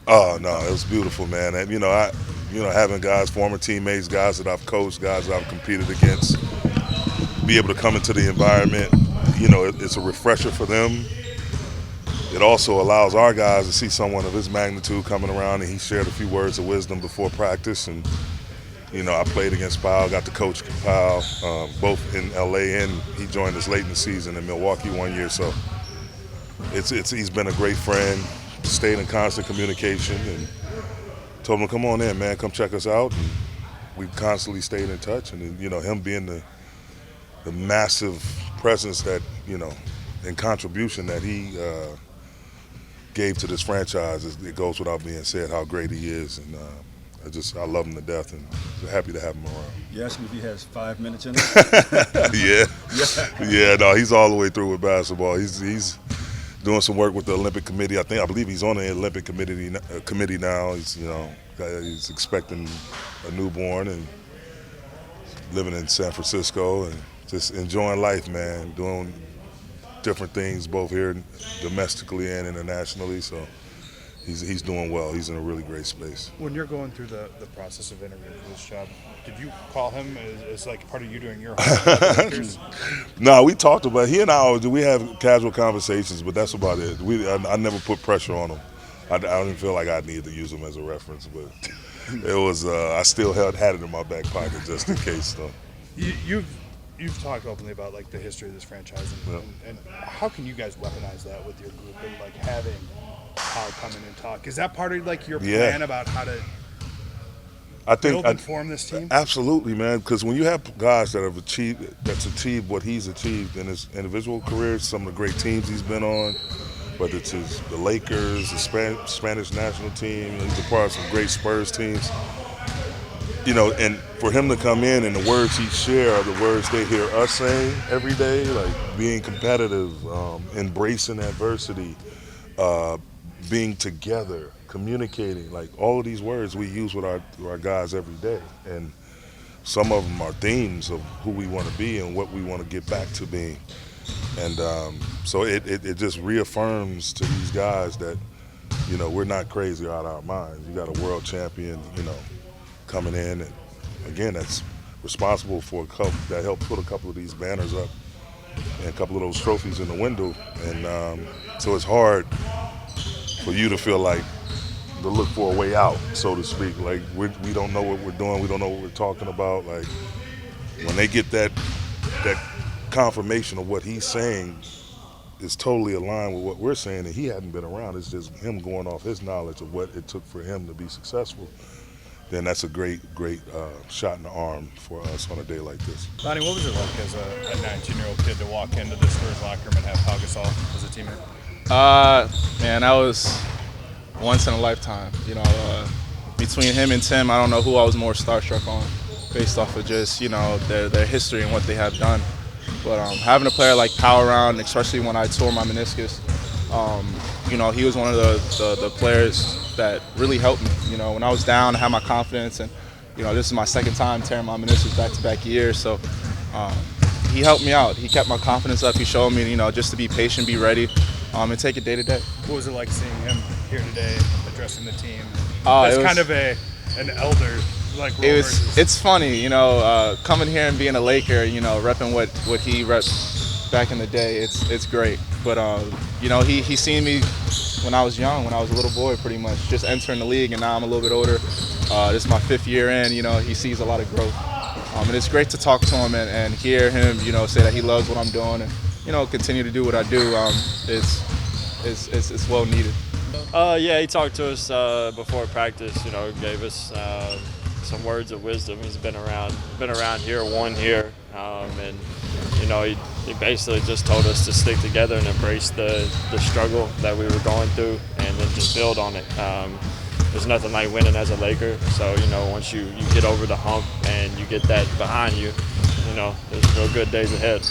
Oh no, it was beautiful, man. And having guys, former teammates, guys that I've coached, guys that I've competed against, be able to come into the environment, it's a refresher for them. It also allows our guys to see someone of his magnitude coming around, and he shared a few words of wisdom before practice. And I played against Powell, got to coach Powell, both in LA, and he joined us late in the season in Milwaukee one year. So he's been a great friend. Stayed in constant communication, and told him, come on in, man, come check us out. And we've constantly stayed in touch. And him being the massive presence that and contribution that he gave to this franchise, it goes without being said how great he is. And I love him to death, and happy to have him around. You asked him if he has 5 minutes in it? Yeah. No, he's all the way through with basketball. He's doing some work with the Olympic Committee. I believe he's on the Olympic committee now. He's expecting a newborn and living in San Francisco and just enjoying life, man. Doing different things both here domestically and internationally. So he's doing well. He's in a really great space. When you're going through the process of interviewing for this job, did you call him as like part of you doing your homework? No, we talked about it. He and we have casual conversations, but that's about it. I never put pressure on him. I didn't feel like I needed to use him as a reference, but it was I still had it in my back pocket just in case. So. You've talked openly about like the history of this franchise, and how can you guys weaponize that with your group and like having Powell come in and talk? Is that part of like your plan about how to build and form this team? Absolutely, man. Because when you have guys that's achieved what he's achieved in his individual career, some of the great teams he's been on, whether it's the Lakers, the Spanish national team, he's a part of some great Spurs teams. And for him to come in and the words he share are the words they hear us saying every day, like being competitive, embracing adversity, being together, communicating, like all of these words we use with our guys every day. And some of them are themes of who we want to be and what we want to get back to being. And so it just reaffirms to these guys that, we're not crazy out of our minds. You got a world champion, coming in, and again, that's responsible for that helped put a couple of these banners up and a couple of those trophies in the window. And so it's hard for you to feel like to look for a way out, so to speak. Like we don't know what we're doing, we don't know what we're talking about. Like when they get that confirmation of what he's saying is totally aligned with what we're saying, and he hadn't been around. It's just him going off his knowledge of what it took for him to be successful. Then that's a great shot in the arm for us on a day like this. Lonnie, what was it like as a 19-year-old kid to walk into the Spurs locker room and have Pau Gasol as a teammate? Man, that was once in a lifetime. Between him and Tim, I don't know who I was more starstruck on, based off of just their history and what they have done. But having a player like Pau around, especially when I tore my meniscus, he was one of the players that really helped me. When I was down, I had my confidence, and this is my second time tearing my meniscus back-to-back years. So he helped me out. He kept my confidence up. He showed me, just to be patient, be ready, and take it day to day. What was it like seeing him here today, addressing the team? As kind of an elder, like. It's funny, coming here and being a Laker, repping what he repped back in the day. It's great, but he seen me when I was young, when I was a little boy, pretty much just entering the league, and now I'm a little bit older. This is my 5th year in. He sees a lot of growth, and it's great to talk to him and hear him, say that he loves what I'm doing, and continue to do what I do. It's well needed. Yeah, he talked to us before practice. Gave us some words of wisdom. He's been around here, won here, and he basically just told us to stick together and embrace the struggle that we were going through, and then just build on it. There's nothing like winning as a Laker. So once you get over the hump and you get that behind you, there's real good days ahead.